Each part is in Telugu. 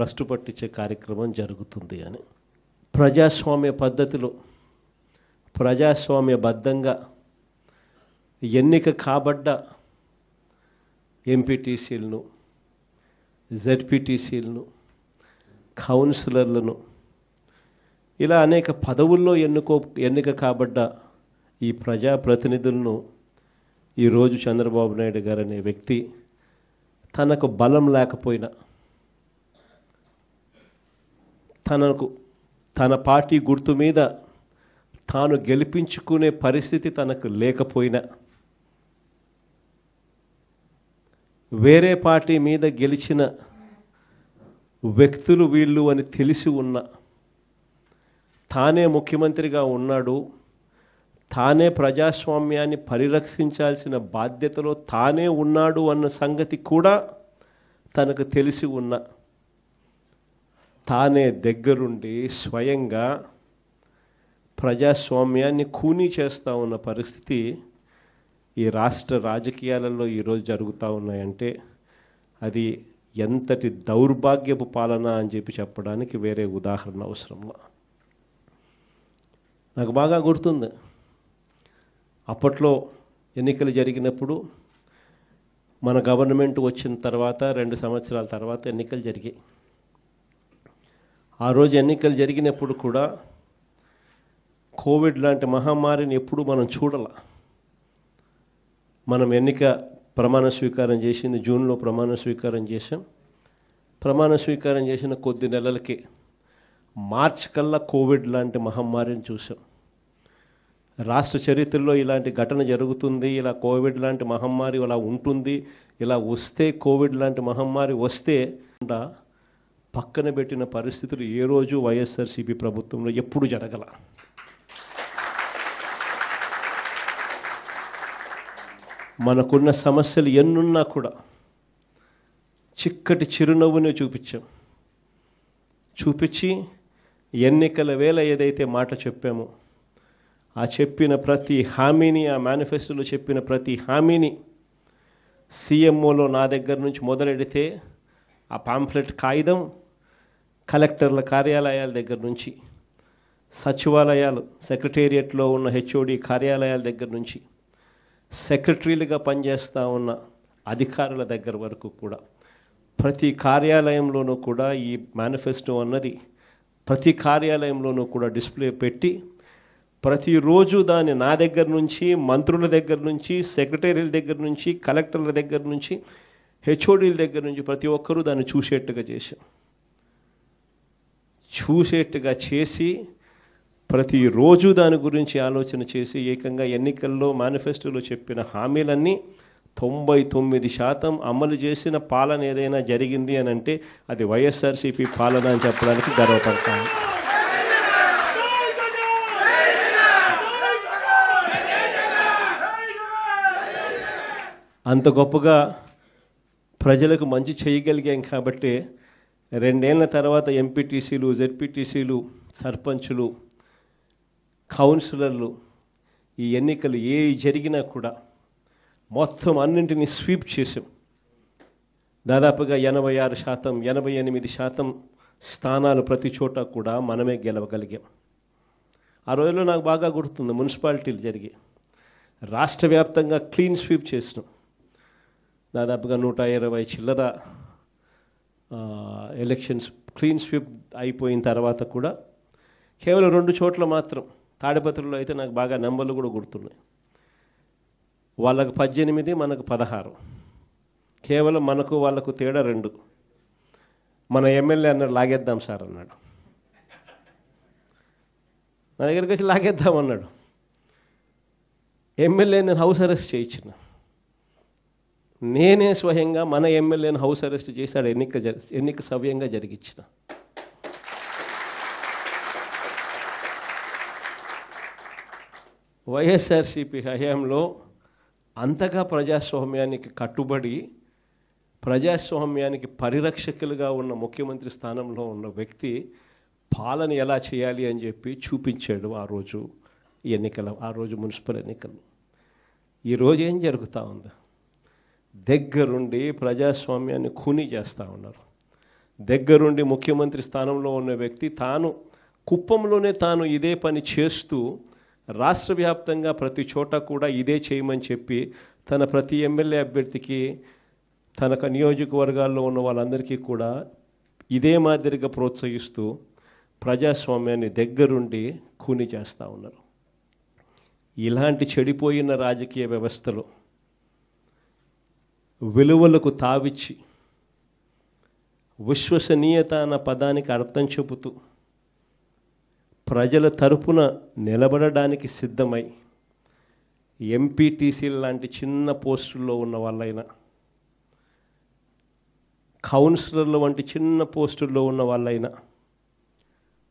భ్రష్టు పట్టించే కార్యక్రమం జరుగుతుంది అని. ప్రజాస్వామ్య పద్ధతిలో ప్రజాస్వామ్యబద్ధంగా ఎన్నిక కాబడ్డ ఎంపీటీసీలను, జెడ్పీటీసీలను, కౌన్సిలర్లను, ఇలా అనేక పదవుల్లో ఎన్నిక కాబడ్డ ఈ ప్రజాప్రతినిధులను ఈరోజు చంద్రబాబు నాయుడు గారు అనే వ్యక్తి తనకు బలం లేకపోయినా, తన పార్టీ గుర్తు మీద తాను గెలిపించుకునే పరిస్థితి తనకు లేకపోయినా, వేరే పార్టీ మీద గెలిచిన వ్యక్తులు వీళ్ళు అని తెలిసి ఉన్న, తానే ముఖ్యమంత్రిగా ఉన్నాడు, తానే ప్రజాస్వామ్యాన్ని పరిరక్షించాల్సిన బాధ్యతలో తానే ఉన్నాడు అన్న సంగతి కూడా తనకు తెలిసి ఉన్న, తానే దగ్గరుండి స్వయంగా ప్రజాస్వామ్యాన్ని ఖూనీ చేస్తూ ఉన్న పరిస్థితి ఈ రాష్ట్ర రాజకీయాలలో ఈరోజు జరుగుతూ ఉన్నాయంటే అది ఎంతటి దౌర్భాగ్యపు పాలన అని చెప్పడానికి వేరే ఉదాహరణ అవసరంలా. నాకు బాగా గుర్తుంది, అప్పట్లో ఎన్నికలు జరిగినప్పుడు మన గవర్నమెంట్ వచ్చిన తర్వాత 2 సంవత్సరాల తర్వాత ఎన్నికలు జరిగాయి. ఆ రోజు ఎన్నికలు జరిగినప్పుడు కూడా కోవిడ్ లాంటి మహమ్మారిని ఎప్పుడు మనం చూడాల. మనం ఎన్నిక ప్రమాణ స్వీకారం చేసింది జూన్లో ప్రమాణ స్వీకారం చేసాం. ప్రమాణ స్వీకారం చేసిన కొద్ది నెలలకే మార్చి కల్లా కోవిడ్ లాంటి మహమ్మారిని చూసాం. రాష్ట్ర చరిత్రలో ఇలాంటి ఘటన జరుగుతుంది, ఇలా కోవిడ్ లాంటి మహమ్మారి ఇలా ఉంటుంది, ఇలా వస్తే కోవిడ్ లాంటి మహమ్మారి వస్తే పక్కన పెట్టిన పరిస్థితులు ఏ రోజు వైఎస్ఆర్సీపీ ప్రభుత్వంలో ఎప్పుడు జరగల. మనకున్న సమస్యలు ఎన్నున్నా కూడా చిక్కటి చిరునవ్వునే చూపించి ఎన్నికల వేళ ఏదైతే మాట చెప్పామో ఆ చెప్పిన ప్రతి హామీని, ఆ మేనిఫెస్టోలో చెప్పిన ప్రతి హామీని సీఎంఓలో నా దగ్గర నుంచి మొదలెడితే ఆ పాంఫ్లెట్ కాగితం కలెక్టర్ల కార్యాలయాల దగ్గర నుంచి, సచివాలయాలు సెక్రటేరియట్లో ఉన్న హెచ్ఓడి కార్యాలయాల దగ్గర నుంచి, సెక్రటరీలుగా పనిచేస్తూ ఉన్న అధికారుల దగ్గర వరకు కూడా ప్రతి కార్యాలయంలోనూ కూడా ఈ మేనిఫెస్టో అన్నది ప్రతి కార్యాలయంలోనూ కూడా డిస్ప్లే పెట్టి ప్రతిరోజు దాన్ని నా దగ్గర నుంచి, మంత్రుల దగ్గర నుంచి, సెక్రటరీల దగ్గర నుంచి, కలెక్టర్ల దగ్గర నుంచి, హెచ్ఓడీల దగ్గర నుంచి ప్రతి ఒక్కరూ దాన్ని చూసేట్టుగా చేసి ప్రతిరోజు దాని గురించి ఆలోచన చేసి ఏకంగా ఎన్నికల్లో మేనిఫెస్టోలో చెప్పిన హామీలన్నీ 99% అమలు చేసిన పాలన ఏదైనా జరిగింది అని అంటే అది వైఎస్ఆర్సీపీ పాలన అని చెప్పడానికి గర్వపడతాను. అంత గొప్పగా ప్రజలకు మంచి చేయగలిగాం కాబట్టి 2 ఏళ్ల తర్వాత ఎంపీటీసీలు, జెడ్పీటీసీలు, సర్పంచులు, కౌన్సిలర్లు ఈ ఎన్నికలు ఏ జరిగినా కూడా మొత్తం అన్నింటినీ స్వీప్ చేసాం. దాదాపుగా 86%, 88% స్థానాలు ప్రతి చోట కూడా మనమే గెలవగలిగాం. ఆ రోజుల్లో నాకు బాగా గుర్తుంది, మున్సిపాలిటీలు జరిగాయి, రాష్ట్ర వ్యాప్తంగా క్లీన్ స్వీప్ చేసినాం. దాదాపుగా 120 చిల్లర ఎలక్షన్స్ క్లీన్ స్వీప్ అయిపోయిన తర్వాత కూడా కేవలం 2 చోట్ల మాత్రం, తాడిపత్రిలో అయితే నాకు బాగా నెంబర్లు కూడా గుర్తున్నాయి, వాళ్ళకు 18, మనకు 16, కేవలం మనకు వాళ్ళకు తేడా 2. మన ఎమ్మెల్యే అన్నాడు లాగేద్దాం సార్ అన్నాడు, నా దగ్గరికి వచ్చి లాగేద్దాం అన్నాడు. ఎమ్మెల్యే నేను హౌస్ అరెస్ట్ చేయించిన, నేనే స్వయంగా మన ఎమ్మెల్యేని హౌస్ అరెస్ట్ చేశాడు, ఎన్నిక సవ్యంగా జరిగించిన. వైఎస్ఆర్సీపీ హయాంలో అంతగా ప్రజాస్వామ్యానికి కట్టుబడి ప్రజాస్వామ్యానికి పరిరక్షకులుగా ఉన్న ముఖ్యమంత్రి స్థానంలో ఉన్న వ్యక్తి పాలన ఎలా చేయాలి అని చెప్పి చూపించాడు ఆ రోజు మున్సిపల్ ఎన్నికలు. ఈరోజు ఏం జరుగుతూ ఉంది? దగ్గరుండి ప్రజాస్వామ్యాన్ని ఖూనీ చేస్తూ ఉన్నారు, దగ్గరుండి ముఖ్యమంత్రి స్థానంలో ఉన్న వ్యక్తి తాను కుప్పంలోనే తాను ఇదే పని చేస్తూ రాష్ట్ర వ్యాప్తంగా ప్రతి చోట కూడా ఇదే చేయమని చెప్పి తన ప్రతి ఎమ్మెల్యే అభ్యర్థికి తన నియోజకవర్గాల్లో ఉన్న వాళ్ళందరికీ కూడా ఇదే మాదిరిగా ప్రోత్సహిస్తూ ప్రజాస్వామ్యాన్ని దగ్గరుండి ఖూనీ చేస్తూ ఉన్నారు. ఇలాంటి చెడిపోయిన రాజకీయ వ్యవస్థలో విలువలకు తావిచ్చి విశ్వసనీయత అన్న పదానికి అర్థం చెబుతూ ప్రజల తరపున నిలబడడానికి సిద్ధమై ఎంపీటీసీ లాంటి చిన్న పోస్టుల్లో ఉన్న వాళ్ళైనా, కౌన్సిలర్ల వంటి చిన్న పోస్టుల్లో ఉన్న వాళ్ళైనా,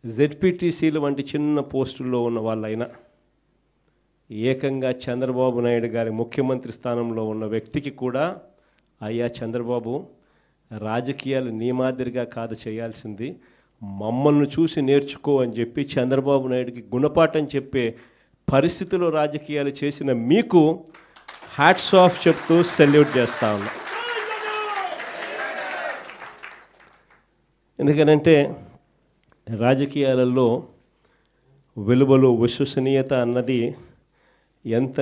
జెడ్పీటీసీల వంటి చిన్న పోస్టుల్లో ఉన్న వాళ్ళైనా ఏకంగా చంద్రబాబు నాయుడు గారి ముఖ్యమంత్రి స్థానంలో ఉన్న వ్యక్తికి కూడా, అయ్యా చంద్రబాబు, రాజకీయాలు నీ మాదిరిగా కాదు చేయాల్సింది, మమ్మల్ని చూసి నేర్చుకో అని చెప్పి చంద్రబాబు నాయుడికి గుణపాఠం చెప్పే పరిస్థితిలో రాజకీయాలు చేసిన మీకు హ్యాట్స్ ఆఫ్ చెప్తూ సెల్యూట్ చేస్తా ఉన్నా. ఎందుకనంటే రాజకీయాలలో విలువలు, విశ్వసనీయత అన్నది ఎంత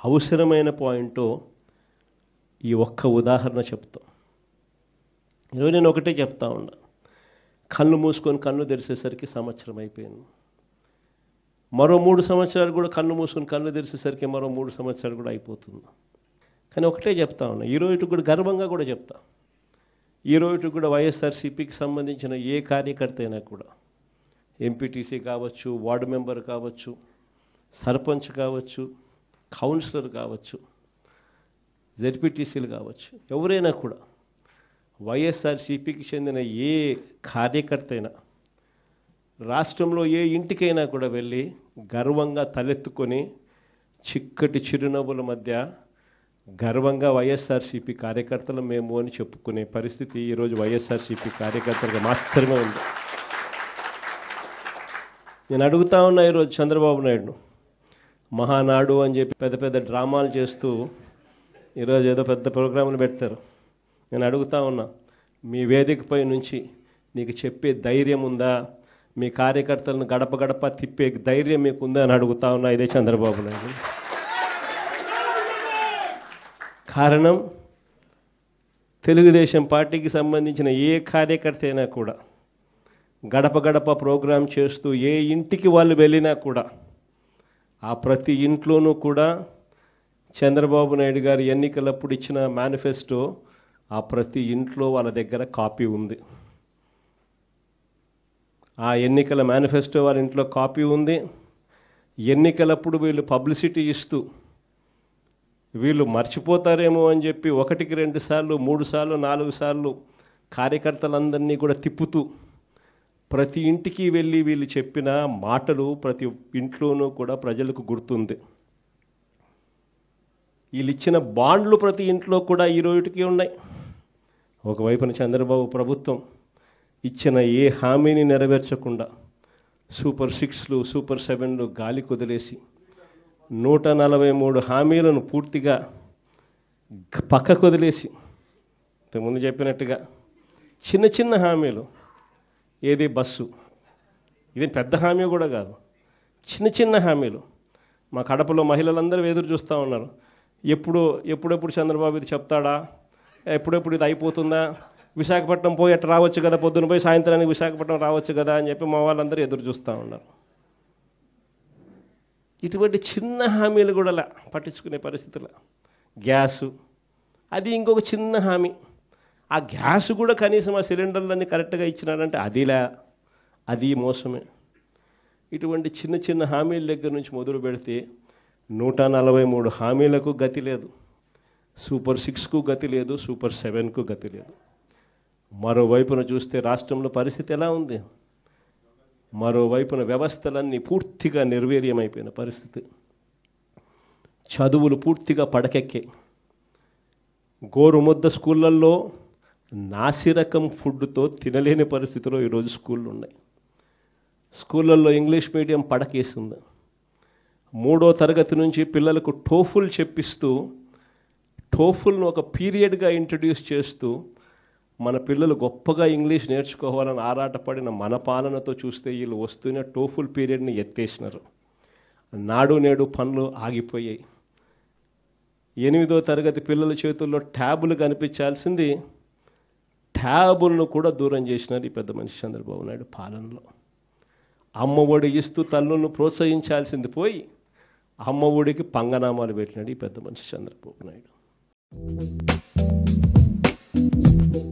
అవసరమైన పాయింటో ఈ ఒక్క ఉదాహరణ చెప్తాం. ఈరోజు నేను ఒకటే చెప్తా ఉన్నా, కళ్ళు మూసుకొని కళ్ళు తెరిచేసరికి సంవత్సరం అయిపోయింది. మరో 3 సంవత్సరాలు కూడా కళ్ళు మూసుకొని కళ్ళు తెరిచేసరికి మరో 3 సంవత్సరాలు కూడా అయిపోతుంది. కానీ ఒకటే చెప్తా ఉన్నా, ఈరోజు కూడా గర్వంగా కూడా చెప్తా, ఈరోజు కూడా వైఎస్ఆర్సీపీకి సంబంధించిన ఏ కార్యకర్త అయినా కూడా, ఎంపీటీసీ కావచ్చు, వార్డు మెంబర్ కావచ్చు, సర్పంచ్ కావచ్చు, కౌన్సిలర్ కావచ్చు, జెడ్పీటీసీలు కావచ్చు, ఎవరైనా కూడా వైఎస్ఆర్సీపీకి చెందిన ఏ కార్యకర్త అయినా రాష్ట్రంలో ఏ ఇంటికైనా కూడా వెళ్ళి గర్వంగా తలెత్తుకొని చిక్కటి చిరునవ్వుల మధ్య గర్వంగా వైఎస్ఆర్సీపీ కార్యకర్తలు మేము అని చెప్పుకునే పరిస్థితి ఈరోజు వైఎస్ఆర్సీపీ కార్యకర్తలకు మాత్రమే ఉంది. నేను అడుగుతా ఉన్నా ఈరోజు చంద్రబాబు నాయుడు మహానాడు అని చెప్పి పెద్ద పెద్ద డ్రామాలు చేస్తూ ఈరోజు ఏదో పెద్ద ప్రోగ్రాములు పెడతారు. నేను అడుగుతా ఉన్నా, మీ వేదికపై నుంచి నీకు చెప్పే ధైర్యం ఉందా? మీ కార్యకర్తలను గడప గడప తిప్పే ధైర్యం మీకు ఉందా అని అడుగుతా ఉన్నా. ఇదే చంద్రబాబు నాయుడు. కారణం, తెలుగుదేశం పార్టీకి సంబంధించిన ఏ కార్యకర్త అయినా కూడా గడప గడప ప్రోగ్రాం చేస్తూ ఏ ఇంటికి వాళ్ళు వెళ్ళినా కూడా ఆ ప్రతి ఇంట్లోనూ కూడా చంద్రబాబు నాయుడు గారు ఎన్నికలప్పుడు ఇచ్చిన మేనిఫెస్టో ఆ ప్రతి ఇంట్లో వాళ్ళ దగ్గర కాపీ ఉంది. ఆ ఎన్నికల మేనిఫెస్టో వాళ్ళ ఇంట్లో కాపీ ఉంది. ఎన్నికలప్పుడు వీళ్ళు పబ్లిసిటీ ఇస్తూ వీళ్ళు మర్చిపోతారేమో అని చెప్పి 1కి 2 సార్లు 3 సార్లు 4 సార్లు కార్యకర్తలందరినీ కూడా తిప్పుతూ ప్రతి ఇంటికి వెళ్ళి వీళ్ళు చెప్పిన మాటలు ప్రతి ఇంట్లోనూ కూడా ప్రజలకు గుర్తుంది. వీళ్ళు ఇచ్చిన బాండ్లు ప్రతి ఇంట్లో కూడా ఈ రోజుకి ఉన్నాయి. ఒకవైపున చంద్రబాబు ప్రభుత్వం ఇచ్చిన ఏ హామీని నెరవేర్చకుండా సూపర్ 6లు, సూపర్ 7లు గాలి కుదిలేసి 143 హామీలను పూర్తిగా పక్కకు వదిలేసి, ఇంతకుముందు చెప్పినట్టుగా చిన్న చిన్న హామీలు, ఏది బస్సు, ఇది పెద్ద హామీ కూడా కాదు, చిన్న చిన్న హామీలు. మా కడపలో మహిళలందరూ ఎదురు చూస్తూ ఉన్నారు, ఎప్పుడెప్పుడు చంద్రబాబు ఇది చెప్తాడా, ఎప్పుడెప్పుడు ఇది అయిపోతుందా, విశాఖపట్నం పోయి అట్లా రావచ్చు కదా, పొద్దున పోయి సాయంత్రానికి విశాఖపట్నం రావచ్చు కదా అని చెప్పి మా వాళ్ళందరూ ఎదురు చూస్తూ ఉన్నారు. ఇటువంటి చిన్న హామీలు కూడా పట్టించుకునే పరిస్థితుల గ్యాసు, అది ఇంకొక చిన్న హామీ. ఆ గ్యాస్ కూడా కనీసం ఆ సిలిండర్లన్నీ కరెక్ట్గా ఇచ్చినాడంటే అది మోసమే. ఇటువంటి చిన్న చిన్న హామీల దగ్గర నుంచి మొదలు పెడితే 143 హామీలకు గతి లేదు, సూపర్ 6కు గతి లేదు, సూపర్ 7కు గతి లేదు. మరోవైపున చూస్తే రాష్ట్రంలో పరిస్థితి ఎలా ఉంది? మరోవైపున వ్యవస్థలన్నీ పూర్తిగా నిర్వీర్యమైపోయిన పరిస్థితి. చదువులు పూర్తిగా పడకెక్కే, గోరుముద్ద స్కూళ్ళల్లో నాసిరకం ఫుడ్తో తినలేని పరిస్థితిలో ఈరోజు స్కూళ్ళు ఉన్నాయి. స్కూళ్ళల్లో ఇంగ్లీష్ మీడియం పడకేసింది. 3వ తరగతి నుంచి పిల్లలకు టోఫుల్ చెప్పిస్తూ, టోఫుల్ను ఒక పీరియడ్గా ఇంట్రడ్యూస్ చేస్తూ మన పిల్లలు గొప్పగా ఇంగ్లీష్ నేర్చుకోవాలని ఆరాటపడిన మన పాలనతో చూస్తే వీళ్ళు వస్తూనే టోఫుల్ పీరియడ్ని ఎత్తేసినారు. నాడు నేడు పనులు ఆగిపోయాయి. 8వ తరగతి పిల్లల చేతుల్లో ట్యాబులు కనిపించాల్సింది ట్యాబులను కూడా దూరం చేసినారు ఈ పెద్ద మనిషి చంద్రబాబు నాయుడు పాలనలో. అమ్మ ఒడి ఇస్తూ తల్లులను ప్రోత్సహించాల్సింది పోయి అమ్మ ఒడికి పంగనామాలు పెట్టినాడు ఈ పెద్ద మనిషి చంద్రబాబు నాయుడు.